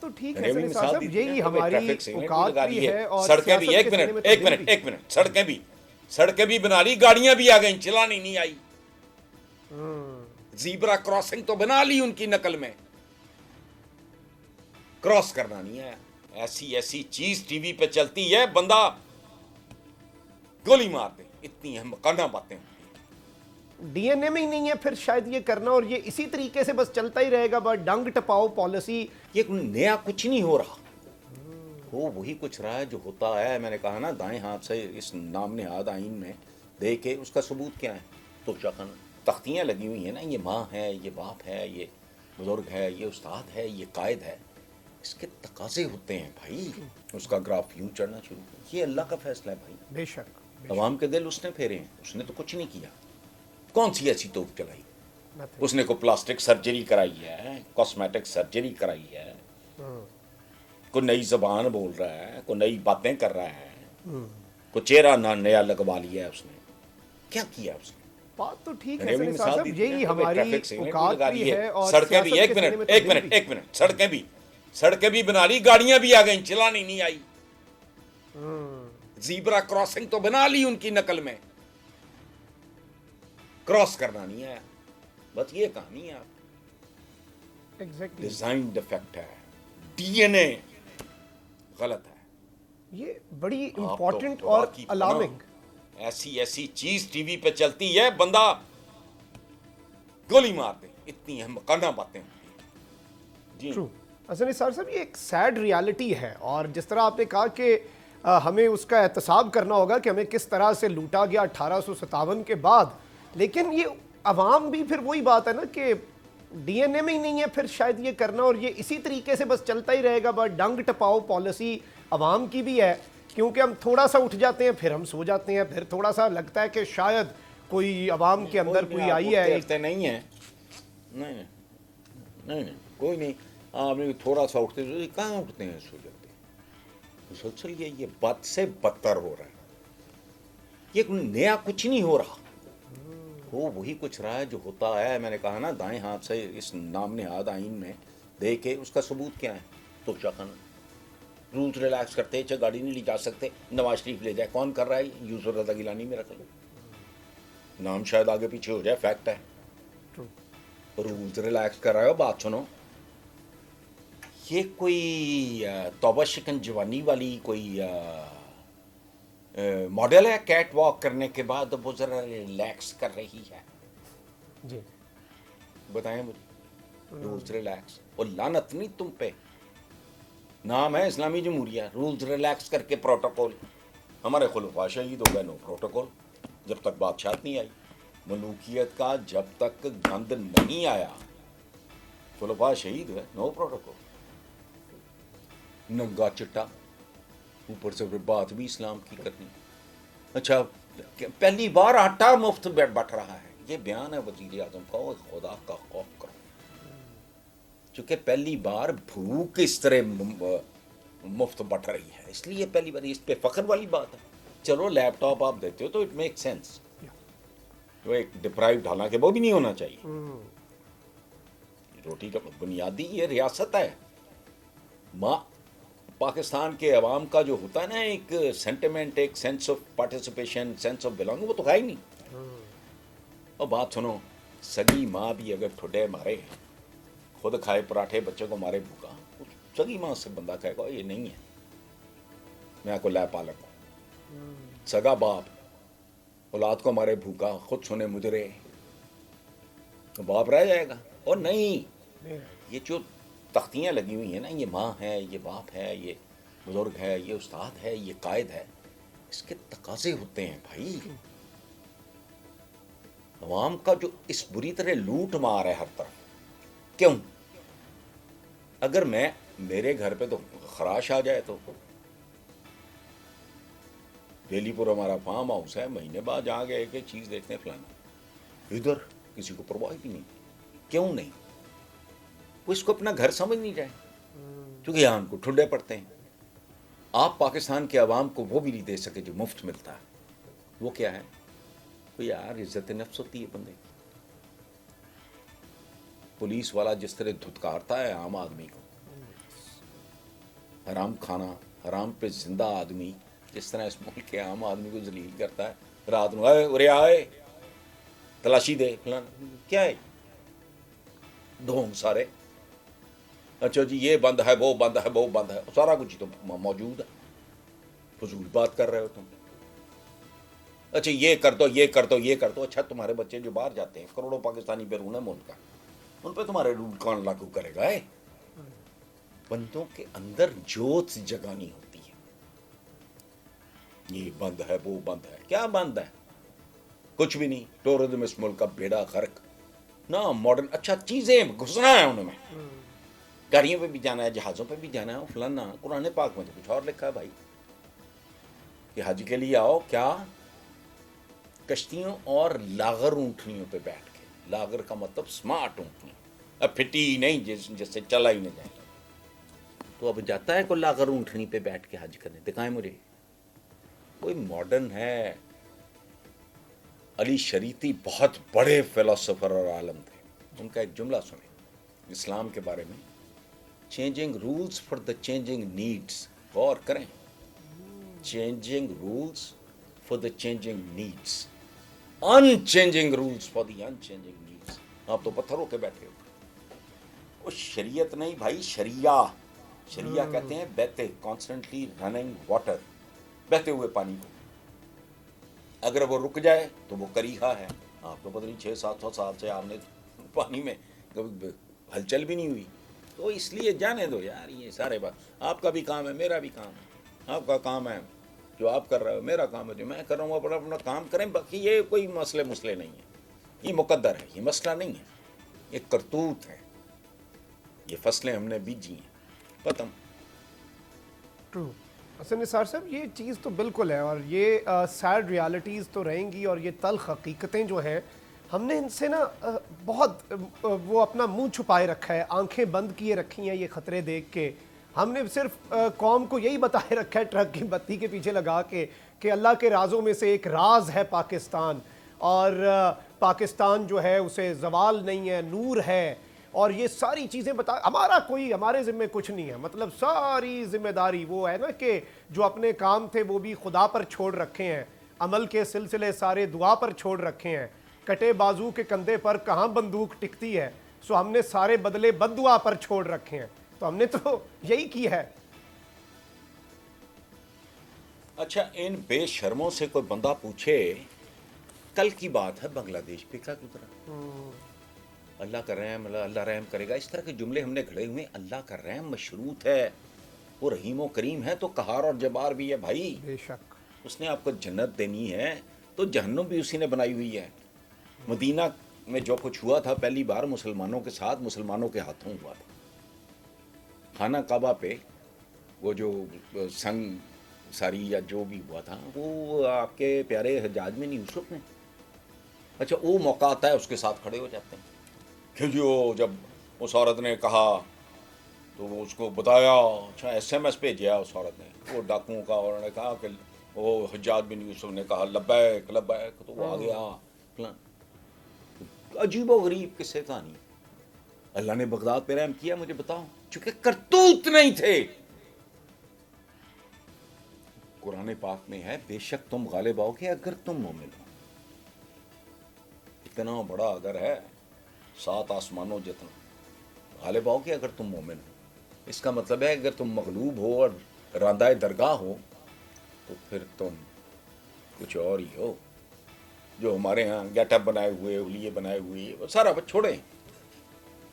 تو ٹھیک ہے میں نے بھی حسن نثار مثال صاحب، دی تھی نا یہی کہ بھائی ہماری ٹریفک سگنل بھی اوقات لگا بھی دیے، ہے اور سڑکیں بھی سیاست ایک کے سینے میں منٹ تبدیلی بھی۔ سڑکیں بھی بنا لی، گاڑیاں بھی آ گئیں، چلانی نہیں آئی۔ زیبرا کراسنگ تو بنا لی ان کی نقل میں، کراس کرنا نہیں ہے۔ ایسی چیز ٹی وی پہ چلتی ہے، بندہ گولی مار دے، اتنی اہم قانہ باتیں ہوتی ہیں۔ ڈی این اے میں ہی نہیں ہے پھر شاید یہ کرنا، اور یہ اسی طریقے سے بس چلتا ہی رہے گا، بس ڈنگ ٹپاؤ پالیسی۔ یہ نیا کچھ نہیں ہو رہا، وہ وہی کچھ رہا ہے جو ہوتا ہے۔ میں نے کہا نا، دائیں ہاتھ سے اس نام نہاد آئین میں دے کے اس کا ثبوت کیا ہے؟ تو شکن تختیاں لگی ہوئی ہیں نا، یہ ماں ہے، یہ باپ ہے، یہ بزرگ ہے، یہ استاد ہے، یہ قائد ہے۔ اس کے تقاضے ہوتے ہیں بھائی، اس کا گراف یوں چڑھنا شروع ہو، یہ اللہ کا فیصلہ ہے بھائی۔ بے شک عوام کے دل اس نے پھیرے ہیں، اس نے تو کچھ نہیں کیا۔ کون سی ایسی توپ چلائی؟ nothing۔ اس نے کو پلاسٹک سرجری کرائی ہے، کاسمیٹک سرجری کرائی ہے، کوئی نئی زبان بول رہا ہے، کوئی نئی باتیں کر رہا ہے، کوئی چہرہ نیا لگوا لیا ہے اس نے۔ کیا کیا اس نے؟ بات تو ٹھیک میں ہے نے بھی حسن نثار مثال دی صاحب، تھی نا یہی کہ بھائی ہماری ٹریفک سگنل بھی اوقات لگا بھی دیے، ہے اور سڑکیں بھی سیاست ایک کے سینے میں منٹ تبدیلی بھی۔ سڑکیں بھی بنا لی، گاڑیاں بھی آ گئیں، چلانی نہیں آئی۔ زیبرا کراسنگ تو بنا لی ان کی نقل میں، کراس کرنا نہیں ہے۔ بس یہ کہانی ہے، آپ ایگزیکٹلی، ڈیزائن ڈیفیکٹ ہے، ڈی این اے غلط ہے۔ یہ بڑی آپ تو امپورٹنٹ خدا اور کی الارمنگ۔ پناہ، ایسی چیز ٹی وی پہ چلتی ہے، بندہ گولی مار دے، اتنی اہم قانہ باتیں ہوتی ہیں۔ جی ٹرو حسن نثار صاحب، یہ ایک سیڈ ریالٹی ہے، اور جس طرح آپ نے کہا کہ ہمیں اس کا احتساب کرنا ہوگا کہ ہمیں کس طرح سے لوٹا گیا 1857 کے بعد، لیکن یہ عوام بھی پھر وہی بات ہے نا کہ ڈی این اے میں ہی نہیں ہے پھر شاید یہ کرنا، اور یہ اسی طریقے سے بس چلتا ہی رہے گا، بس ڈنگ ٹپاؤ پالیسی عوام کی بھی ہے، کیونکہ ہم تھوڑا سا اٹھ جاتے ہیں پھر ہم سو جاتے ہیں، پھر تھوڑا سا لگتا ہے کہ شاید کوئی عوام کے اندر کوئی آپ آئی ہے اٹھتے ایک۔ اٹھتے نہیں ہیں، نہیں نہیں، کوئی نہیں۔ آپ نے تھوڑا سا اٹھتے کہاں اٹھتے ہیں، سو جاتے ہیں۔ مسلسل یہ بد سے بدتر ہو رہا ہے، یہ نیا کچھ نہیں ہو رہا، وہ وہی کچھ رہا ہے جو ہوتا ہے۔ میں نے کہا نا، دائیں ہاتھ سے اس نام نہاد آئین میں دے کے اس کا ثبوت کیا ہے؟ تو شکن رولز ریلیکس کرتے، چاہے گاڑی نہیں لی جا سکتے، نواز شریف لے جائے، کون کر رہا ہے؟ یوسف رضا گیلانی میں رکھ لو، نام شاید آگے پیچھے ہو جائے، فیکٹ ہے۔ رولز ریلیکس کر رہے ہو، بات سنو۔ یہ کوئی توبہ شکن جوانی والی کوئی ماڈل ہے؟ کیٹ واک کرنے کے بعد وہ ذرا ریلیکس کر رہی ہے، جی بتائیں مجھے۔ رولز ریلیکس، اور لعنت نہیں تم پہ، نام ہے اسلامی جمہوریہ، رولز ریلیکس کر کے پروٹوکول۔ ہمارے خلفاء شہید ہو گئے، نو پروٹوکول، جب تک بادشاہت نہیں آئی، ملوکیت کا جب تک گند نہیں آیا، خلفاء شہید ہوئے، نو پروٹوکول۔ ننگا چٹا، اوپر سے پھر بات بھی اسلام کی کرنی۔ اچھا، پہلی بار آٹا مفت بٹ رہا ہے، یہ بیان ہے وزیر اعظم کا، خدا کا خوف کرو، چونکہ پہلی بار بھوک اس طرح مفت بٹ رہی ہے، اس لیے پہلی بار اس پہ فخر والی بات ہے۔ چلو لیپ ٹاپ آپ دیتے ہو تو اٹ میک سینس، وہ ایک ڈپرائیوڈ، حالانکہ وہ بھی نہیں ہونا چاہیے۔ روٹی کا بنیادی یہ ریاست ہے، ماں پاکستان کے عوام کا جو ہوتا ہے نا ایک سینٹیمنٹ، ایک sense of participation, sense of belonging, وہ تو ہے ہی نہیں۔ اور بات سنو، سگی ماں بھی اگر ٹھڈے مارے، خود کھائے پراٹھے، بچوں کو مارے بھوکا، سگی ماں سے بندہ کہے گا یہ نہیں ہے، میں کو لے پالک ہوں۔ سگا باپ اولاد کو مارے بھوکا، خود سنے مجرے، تو باپ رہ جائے گا؟ اور نہیں، یہ جو تختیاں لگی ہوئی ہیں نا، یہ ماں ہے، یہ باپ ہے، یہ بزرگ ہے، یہ استاد ہے، یہ قائد ہے، اس کے تقاضے ہوتے ہیں بھائی۔ عوام کا جو اس بری طرح لوٹ مار ہے ہر طرف، کیوں؟ اگر میرے گھر پہ تو خراش آ جائے تو، بیلی پور ہمارا فارم ہاؤس ہے، مہینے بعد جا گئے کہ چیز دیکھتے ہیں فلانا، ادھر کسی کو پرواہ بھی نہیں۔ کیوں نہیں؟ وہ اس کو اپنا گھر سمجھ نہیں رہے، کیونکہ یہاں ان کو ٹھنڈے پڑتے ہیں۔ آپ پاکستان کے عوام کو وہ بھی نہیں دے سکے جو مفت ملتا ہے، وہ کیا ہے؟ تو یار عزت نفس ہوتی ہے بندے کی۔ پولیس والا جس طرح دھتکارتا ہے عام آدمی کو، حرام کھانا، حرام پہ زندہ آدمی جس طرح اس ملک کے عام آدمی کو ذلیل کرتا ہے، رات میں ارے آئے تلاشی دے فلاں، کیا ہے ڈھونگ سارے، اچھا جی یہ بند ہے وہ بند ہے وہ بند ہے، سارا کچھ تو موجود ہے، فضول بات کر رہے ہو تم، اچھا یہ کر دو یہ کر دو یہ کر دو، اچھا تمہارے بچے جو باہر جاتے ہیں کروڑوں پاکستانی بیرون ملک کا، ان پہ تمہارے رول کون لاگو کرے گا؟ بندوں کے اندر جوت جگانی ہوتی ہے، یہ بند ہے وہ بند ہے، کیا بند ہے؟ کچھ بھی نہیں، ٹورزم اس ملک کا بیڑا غرق، نہ ماڈرن اچھا چیزیں گھسنا ہے ان میں، گاڑیوں پہ بھی جانا ہے، جہازوں پہ بھی جانا ہے، فلانا قرآن پاک میں تو کچھ اور لکھا ہے بھائی کہ حج کے لیے آؤ کیا کشتیوں اور لاغر اونٹنیوں پہ بیٹھ کے، لاغر کا مطلب سمارٹ اونٹنی، اب پھٹی ہی نہیں جس سے چلا ہی نہ جائے، تو اب جاتا ہے کوئی لاغر اونٹنی پہ بیٹھ کے حج کرنے؟ دکھائیں مجھے کوئی ماڈرن ہے۔ علی شریعتی بہت بڑے فلسفر اور عالم تھے، ان کا ایک جملہ سنیں اسلام کے بارے میں، changing rules for the changing needs, غور کریں، changing rules for the changing needs, unchanging rules for the unchanging needs. آپ تو پتھروں کے بیٹھے ہو، وہ شریعت نہیں بھائی، شریعہ، شریعہ کہتے ہیں بہتے، کانسٹنٹلی رننگ واٹر، بہتے ہوئے پانی کو، اگر وہ رک جائے تو وہ کریہا ہے۔ آپ تو پتہ نہیں 600-700 سال سے آپ نے پانی میں کبھی ہلچل بھی نہیں ہوئی، تو اس لیے جانے دو یار، یہ سارے بات آپ کا بھی کام ہے میرا بھی کام ہے، آپ کا کام ہے جو آپ کر رہے ہو، میرا کام ہے جو میں کر رہا ہوں، اپنا اپنا کام کریں، باقی یہ کوئی مسئلے نہیں ہے، یہ مقدر ہے، یہ مسئلہ نہیں ہے، یہ کرتوت ہے، یہ فصلیں ہم نے بیجی ہیں، ختم۔ ٹرو حسن نثار صاحب، یہ چیز تو بالکل ہے، اور یہ سیڈ ریالٹیز تو رہیں گی، اور یہ تلخ حقیقتیں جو ہیں ہم نے ان سے نا بہت وہ اپنا منہ چھپائے رکھا ہے، آنکھیں بند کیے رکھی ہیں یہ خطرے دیکھ کے، ہم نے صرف قوم کو یہی بتائے رکھا ہے ٹرک کی بتی کے پیچھے لگا کے کہ اللہ کے رازوں میں سے ایک راز ہے پاکستان، اور پاکستان جو ہے اسے زوال نہیں ہے، نور ہے، اور یہ ساری چیزیں ہمارے ذمہ کچھ نہیں ہے، مطلب ساری ذمہ داری وہ ہے نا کہ جو اپنے کام تھے وہ بھی خدا پر چھوڑ رکھے ہیں، عمل کے سلسلے سارے دعا پر چھوڑ رکھے ہیں، کٹے بازو کے کندھے پر کہاں بندوق ٹکتی ہے، سو ہم نے سارے بدلے بد دعا پر چھوڑ رکھے ہیں، تو ہم نے تو یہی کی ہے۔ اچھا ان بے شرموں سے کوئی بندہ پوچھے، کل کی بات ہے بنگلہ دیش پہ کیا گزرا، اللہ کا رحم، اللہ رحم کرے گا، اس طرح کے جملے ہم نے گھڑے ہوئے، اللہ کا رحم مشروط ہے، وہ رحیم و کریم ہے تو قہار اور جبار بھی ہے بھائی، بے شک، اس نے آپ کو جنت دینی ہے تو جہنم بھی اسی نے بنائی ہوئی ہے۔ مدینہ میں جو کچھ ہوا تھا پہلی بار مسلمانوں کے ساتھ، مسلمانوں کے ہاتھوں ہوا تھا، خانہ کعبہ پہ وہ جو سنگ ساری یا جو بھی ہوا تھا وہ آپ کے پیارے حجاج بن یوسف نے، اچھا وہ موقع آتا ہے اس کے ساتھ کھڑے ہو جاتے ہیں کہ جو جب اس عورت نے کہا تو وہ اس کو بتایا، اچھا ایس ایم ایس بھیجا اس عورت نے، وہ ڈاکوؤں کا، اور نے کہا کہ وہ حجاج بن یوسف نے کہا لبیک لبیک، تو وہ آ گیا فلاں، عجیب و غریب قصے کہانی۔ اللہ نے بغداد پہ رحم کیا، مجھے بتاؤ، چونکہ کرتوت نہیں تھے۔ قرآن پاک میں ہے بے شک تم غالب آؤ گے اگر تم مومن ہو، اتنا بڑا اگر ہے 7 آسمانوں جتنا، غالب آؤ گے اگر تم مومن ہو، اس کا مطلب ہے اگر تم مغلوب ہو اور راندہ درگاہ ہو تو پھر تم کچھ اور ہی ہو، جو ہمارے ہاں گیٹ اپ بنائے ہوئے، اولیے بنائے ہوئے، وہ سارا بس چھوڑیں،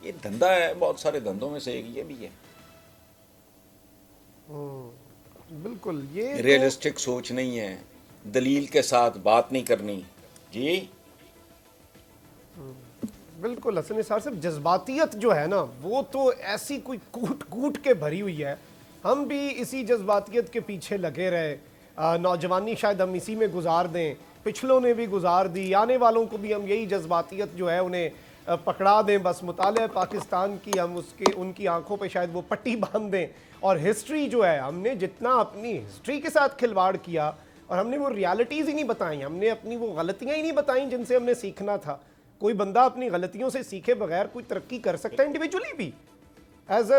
یہ دھندا ہے، بہت سارے دھندوں میں سے ایک یہ بھی ہے، بالکل، یہ تو ریئلسٹک سوچ نہیں ہے، دلیل کے ساتھ بات نہیں کرنی، جی بالکل حسن نثار صاحب، جذباتیت جو ہے نا وہ تو ایسی کوئی کوٹ کوٹ کے بھری ہوئی ہے، ہم بھی اسی جذباتیت کے پیچھے لگے رہے، نوجوانی شاید ہم اسی میں گزار دیں، پچھلوں نے بھی گزار دی، آنے والوں کو بھی ہم یہی جذباتیت جو ہے انہیں پکڑا دیں، بس مطالعہ پاکستان کی ہم ان کی آنکھوں پہ شاید وہ پٹی باندھ دیں، اور ہسٹری جو ہے ہم نے جتنا اپنی ہسٹری کے ساتھ کھلواڑ کیا، اور ہم نے وہ ریالٹیز ہی نہیں بتائیں، ہم نے اپنی وہ غلطیاں ہی نہیں بتائیں جن سے ہم نے سیکھنا تھا۔ کوئی بندہ اپنی غلطیوں سے سیکھے بغیر کوئی ترقی کر سکتا ہے انڈیویجولی بھی، ایز اے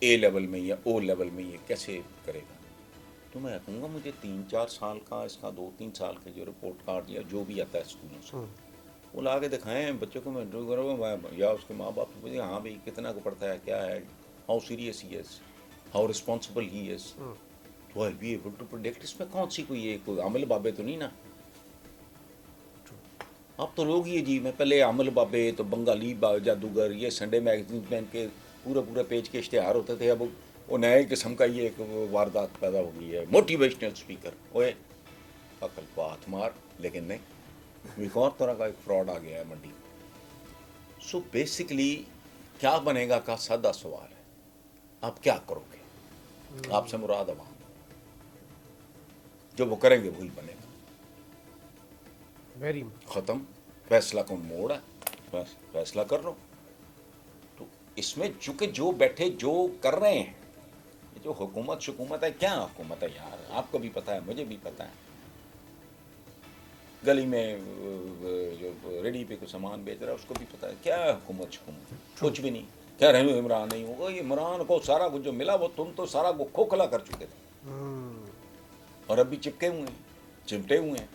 اے لیول میں یا او لیول میں یہ کیسے کرے گا؟ تو میں کہوں گا مجھے 3-4 سال کا اس کا 2-3 سال کے جو رپورٹ کارڈ یا جو بھی آتا ہے اسکولوں سے وہ لا کے دکھائیں بچوں کو. میں یا اس کے ماں باپ کو پوچھیں ہاں بھائی کتنا کو پڑھتا ہے, کیا ہے, how serious he is, how responsible he is, تو I be able to product. اس میں کون سی کوئی عمل بابے تو نہیں نا. اب تو لوگ یہ جی میں پہلے عمل بابے تو بنگالی جادوگر یہ سنڈے میگزین پہن کے پورے پیج کے اشتہار ہوتے تھے. اب وہ نئے قسم کا یہ ایک واردات پیدا ہو گئی ہے, موٹیویشنل اسپیکر. اوے عقل کو ہاتھ مار. لیکن نہیں, ایک اور طرح کا ایک فراڈ آ گیا ہے منڈی میں. سو بیسکلی کیا بنے گا کا سادہ سوال ہے, آپ کیا کرو گے؟ آپ سے مراد عوام, جو وہ کریں گے وہی بنے گا. ویری ختم. فیصلہ کون موڑ ہے, بس فیصلہ کر لو. تو اس میں چونکہ جو بیٹھے جو کر رہے ہیں, یہ جو حکومت ہے, کیا حکومت ہے یار, آپ کو بھی پتا ہے مجھے بھی پتا ہے. گلی میں جو ریڈی پہ کوئی سامان بیچ رہا ہے اس کو بھی پتا ہے کیا حکومت کچھ بھی نہیں. کہہ رہے ہیں عمران نہیں ہوگا, یہ عمران کو سارا کچھ جو ملا وہ تم تو سارا وہ کھوکھلا کر چکے تھے اور ابھی چپکے ہوئے ہیں, چمٹے ہوئے ہیں.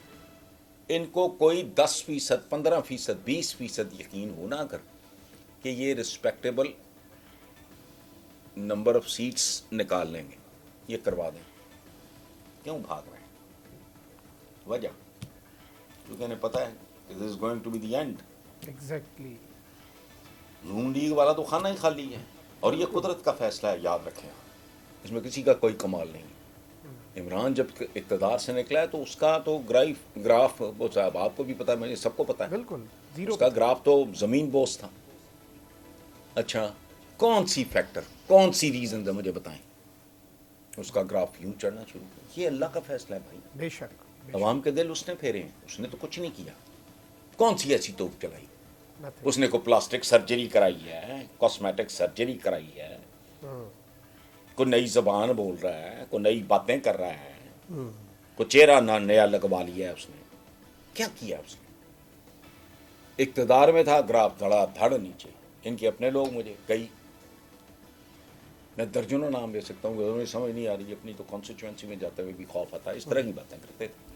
ان کو کوئی 10%, 15%, 20% یقین ہونا اگر کہ یہ رسپیکٹیبل نمبر آف سیٹس نکال لیں گے, یہ کروا دیں. کیوں بھاگ رہے ہیں؟ وجہ کیونکہ انہیں پتہ ہے کہ this is going to be the end. Exactly. Noon League والا تو خانہ ہی خالی ہے, اور یہ قدرت کا فیصلہ ہے, یاد رکھیں آپ, اس میں کسی کا کوئی کمال نہیں. عمران جب اقتدار سے نکلا ہے تو اس کا تو گراف وہ صاحب آپ کو بھی پتا ہے, مجھے سب کو پتا ہے, بالکل زیرو اس کا گراف تو زمین بوس تھا. اچھا کون سی فیکٹر, کون سی ریزن ہے مجھے بتائیں, اس کا گراف یوں چڑھنا شروع کیا. یہ اللہ کا فیصلہ ہے بھائی. بے شک. عوام کے دل اس نے پھیرے ہیں, اس نے تو کچھ نہیں کیا. کون سی ایسی توپ چلائی, اس نے کوئی پلاسٹک سرجری کرائی ہے, کاسمیٹک سرجری کرائی ہے, کوئی نئی زبان بول رہا ہے, کوئی نئی باتیں کر رہا ہے, کوئی چہرہ نیا لگوا لیا ہے اس نے, کیا کیا اس نے؟ اقتدار میں تھا, گراف دھڑ نیچے. ان کے اپنے لوگ مجھے کئی, میں درجنوں نام لے سکتا ہوں, مجھے سمجھ نہیں آ رہی اپنی تو کانسٹیچوئنسی میں جاتے ہوئے بھی خوف آتا ہے, اس طرح کی باتیں کرتے تھے.